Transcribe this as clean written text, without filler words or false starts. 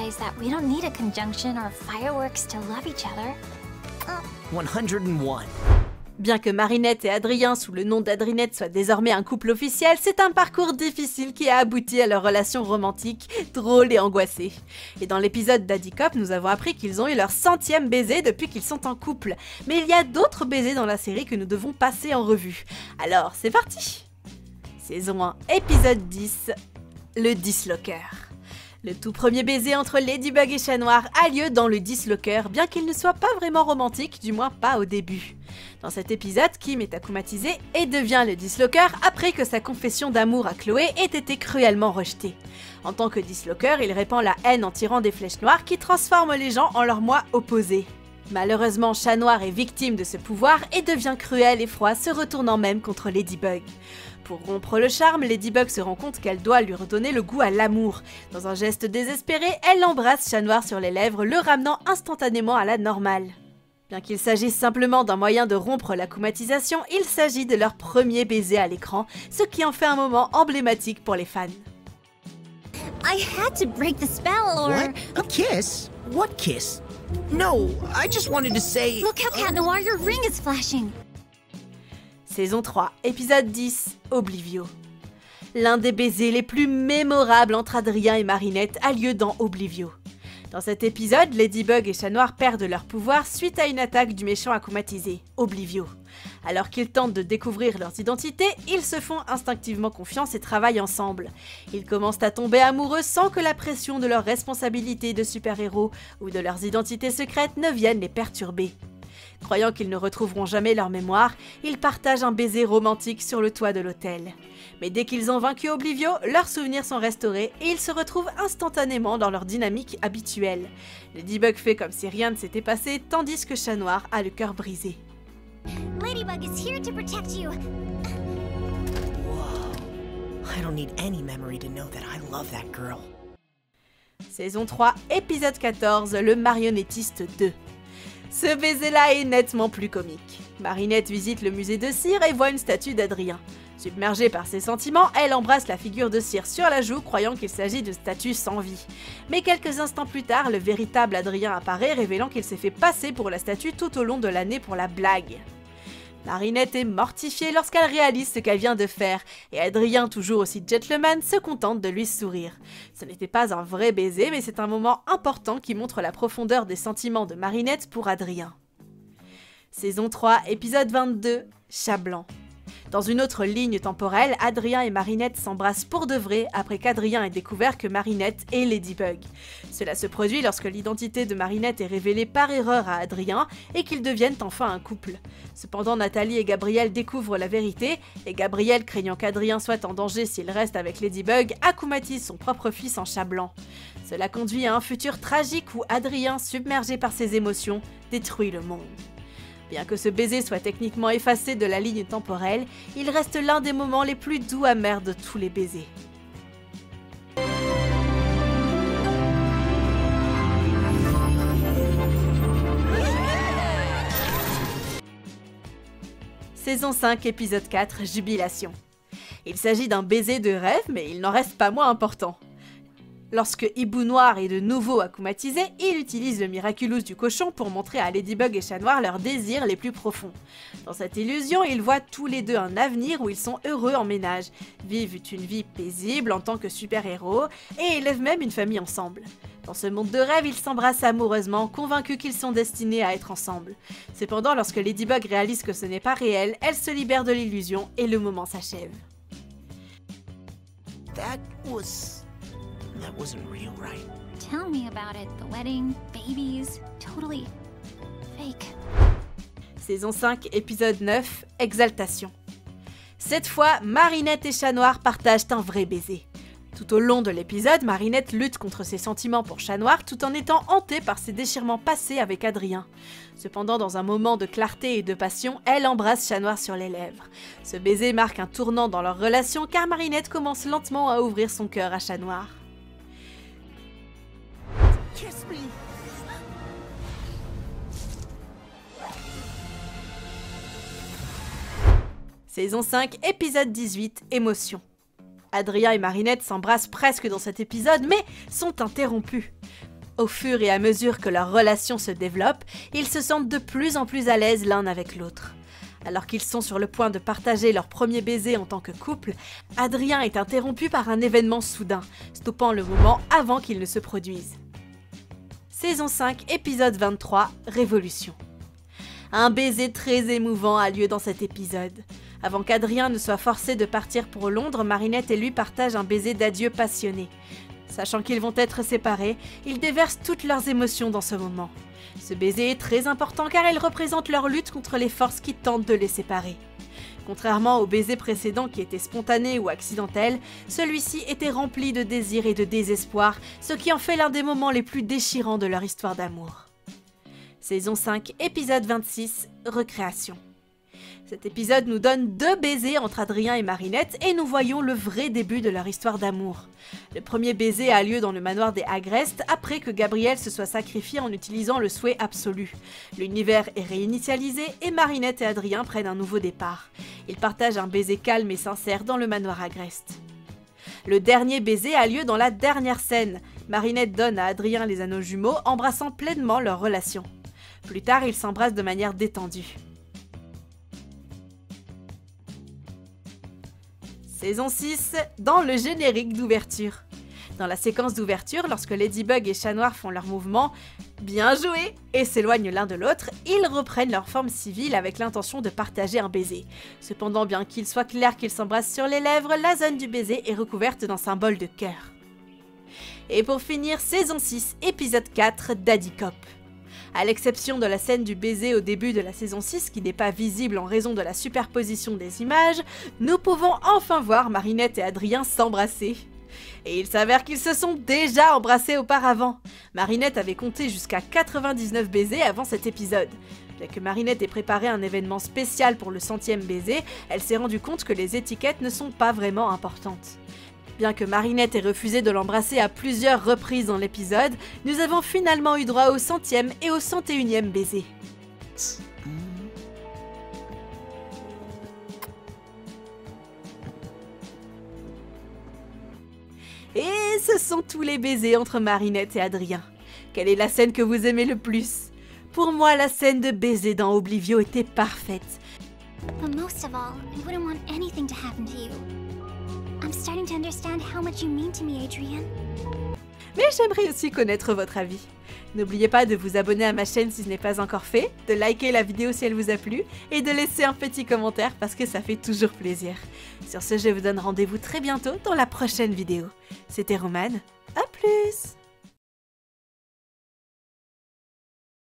realize that we don't need a conjunction or fireworks to love each other. 101. Bien que Marinette et Adrien, sous le nom d'Adrinette, soient désormais un couple officiel, c'est un parcours difficile qui a abouti à leur relation romantique, drôle et angoissée. Et dans l'épisode d'Addy Cop, nous avons appris qu'ils ont eu leur 100e baiser depuis qu'ils sont en couple. Mais il y a d'autres baisers dans la série que nous devons passer en revue. Alors, c'est parti! Saison 1, épisode 10, le Dislocker. Le tout premier baiser entre Ladybug et Chat Noir a lieu dans le Dislocker, bien qu'il ne soit pas vraiment romantique, du moins pas au début. Dans cet épisode, Kim est akumatisé et devient le Dislocker après que sa confession d'amour à Chloé ait été cruellement rejetée. En tant que Dislocker, il répand la haine en tirant des flèches noires qui transforment les gens en leurs moi opposés. Malheureusement, Chat Noir est victime de ce pouvoir et devient cruel et froid, se retournant même contre Ladybug. Pour rompre le charme, Ladybug se rend compte qu'elle doit lui redonner le goût à l'amour. Dans un geste désespéré, elle embrasse Chat Noir sur les lèvres, le ramenant instantanément à la normale. Bien qu'il s'agisse simplement d'un moyen de rompre l'akumatisation, il s'agit de leur premier baiser à l'écran, ce qui en fait un moment emblématique pour les fans. I had to break the spell or... What? A kiss? What kiss? No, I just wanted to say... Look how Cat Noir, your ring is flashing! Saison 3, épisode 10, Oblivio. L'un des baisers les plus mémorables entre Adrien et Marinette a lieu dans Oblivio. Dans cet épisode, Ladybug et Chat Noir perdent leur pouvoir suite à une attaque du méchant akumatisé, Oblivio. Alors qu'ils tentent de découvrir leurs identités, ils se font instinctivement confiance et travaillent ensemble. Ils commencent à tomber amoureux sans que la pression de leurs responsabilités de super-héros ou de leurs identités secrètes ne vienne les perturber. Croyant qu'ils ne retrouveront jamais leur mémoire, ils partagent un baiser romantique sur le toit de l'hôtel. Mais dès qu'ils ont vaincu Oblivio, leurs souvenirs sont restaurés et ils se retrouvent instantanément dans leur dynamique habituelle. Ladybug fait comme si rien ne s'était passé, tandis que Chat Noir a le cœur brisé. Ladybug is here to protect you. Whoa. I don't need any memory to know that I love that girl. Saison 3, épisode 14, le marionnettiste 2. Ce baiser-là est nettement plus comique. Marinette visite le musée de cire et voit une statue d'Adrien. Submergée par ses sentiments, elle embrasse la figure de cire sur la joue, croyant qu'il s'agit de statue sans vie. Mais quelques instants plus tard, le véritable Adrien apparaît, révélant qu'il s'est fait passer pour la statue tout au long de l'année pour la blague. Marinette est mortifiée lorsqu'elle réalise ce qu'elle vient de faire, et Adrien, toujours aussi gentleman, se contente de lui sourire. Ce n'était pas un vrai baiser, mais c'est un moment important qui montre la profondeur des sentiments de Marinette pour Adrien. Saison 3, épisode 22, Chat Blanc. Dans une autre ligne temporelle, Adrien et Marinette s'embrassent pour de vrai après qu'Adrien ait découvert que Marinette est Ladybug. Cela se produit lorsque l'identité de Marinette est révélée par erreur à Adrien et qu'ils deviennent enfin un couple. Cependant, Nathalie et Gabriel découvrent la vérité et Gabriel, craignant qu'Adrien soit en danger s'il reste avec Ladybug, akumatise son propre fils en chat blanc. Cela conduit à un futur tragique où Adrien, submergé par ses émotions, détruit le monde. Bien que ce baiser soit techniquement effacé de la ligne temporelle, il reste l'un des moments les plus doux amers de tous les baisers. Saison 5, épisode 4, Jubilation. Il s'agit d'un baiser de rêve, mais il n'en reste pas moins important. Lorsque Hibou Noir est de nouveau akumatisé, il utilise le Miraculous du cochon pour montrer à Ladybug et Chat Noir leurs désirs les plus profonds. Dans cette illusion, ils voient tous les deux un avenir où ils sont heureux en ménage, vivent une vie paisible en tant que super-héros et élèvent même une famille ensemble. Dans ce monde de rêve, ils s'embrassent amoureusement, convaincus qu'ils sont destinés à être ensemble. Cependant, lorsque Ladybug réalise que ce n'est pas réel, elle se libère de l'illusion et le moment s'achève. That wasn't real, right? Tell me about it. The wedding, babies, totally fake. Saison 5, épisode 9, Exaltation. Cette fois, Marinette et Chat Noir partagent un vrai baiser. Tout au long de l'épisode, Marinette lutte contre ses sentiments pour Chat Noir tout en étant hantée par ses déchirements passés avec Adrien. Cependant, dans un moment de clarté et de passion, elle embrasse Chat Noir sur les lèvres. Ce baiser marque un tournant dans leur relation car Marinette commence lentement à ouvrir son cœur à Chat Noir. Kiss me. Saison 5, épisode 18, Émotion. Adrien et Marinette s'embrassent presque dans cet épisode, mais sont interrompus. Au fur et à mesure que leur relation se développe, ils se sentent de plus en plus à l'aise l'un avec l'autre. Alors qu'ils sont sur le point de partager leur premier baiser en tant que couple, Adrien est interrompu par un événement soudain, stoppant le moment avant qu'il ne se produise. Saison 5, épisode 23, Révolution. Un baiser très émouvant a lieu dans cet épisode. Avant qu'Adrien ne soit forcé de partir pour Londres, Marinette et lui partagent un baiser d'adieu passionné. Sachant qu'ils vont être séparés, ils déversent toutes leurs émotions dans ce moment. Ce baiser est très important car il représente leur lutte contre les forces qui tentent de les séparer. Contrairement au baiser précédent qui était spontané ou accidentel, celui-ci était rempli de désir et de désespoir, ce qui en fait l'un des moments les plus déchirants de leur histoire d'amour. Saison 5, épisode 26, Recréation. Cet épisode nous donne 2 baisers entre Adrien et Marinette et nous voyons le vrai début de leur histoire d'amour. Le premier baiser a lieu dans le manoir des Agreste après que Gabriel se soit sacrifié en utilisant le souhait absolu. L'univers est réinitialisé et Marinette et Adrien prennent un nouveau départ. Ils partagent un baiser calme et sincère dans le manoir Agreste. Le dernier baiser a lieu dans la dernière scène. Marinette donne à Adrien les anneaux jumeaux, embrassant pleinement leur relation. Plus tard, ils s'embrassent de manière détendue. Saison 6, dans le générique d'ouverture. Dans la séquence d'ouverture, lorsque Ladybug et Chat Noir font leur mouvement « Bien joué !» et s'éloignent l'un de l'autre, ils reprennent leur forme civile avec l'intention de partager un baiser. Cependant, bien qu'il soit clair qu'ils s'embrassent sur les lèvres, la zone du baiser est recouverte d'un symbole de cœur. Et pour finir, saison 6, épisode 4, Daddy Cop. À l'exception de la scène du baiser au début de la saison 6 qui n'est pas visible en raison de la superposition des images, nous pouvons enfin voir Marinette et Adrien s'embrasser. Et il s'avère qu'ils se sont déjà embrassés auparavant. Marinette avait compté jusqu'à 99 baisers avant cet épisode. Bien que Marinette ait préparé un événement spécial pour le 100e baiser, elle s'est rendue compte que les étiquettes ne sont pas vraiment importantes. Bien que Marinette ait refusé de l'embrasser à plusieurs reprises dans l'épisode, nous avons finalement eu droit au 100e et au 101e baiser. Et ce sont tous les baisers entre Marinette et Adrien. Quelle est la scène que vous aimez le plus? Pour moi, la scène de baiser dans Oblivio était parfaite. But most of all, I wouldn't want anything to happen to you. I'm starting to understand how much you mean to me, Adrien. Mais j'aimerais aussi connaître votre avis. N'oubliez pas de vous abonner à ma chaîne si ce n'est pas encore fait, de liker la vidéo si elle vous a plu, et de laisser un petit commentaire parce que ça fait toujours plaisir. Sur ce, je vous donne rendez-vous très bientôt dans la prochaine vidéo. C'était Romane, à plus!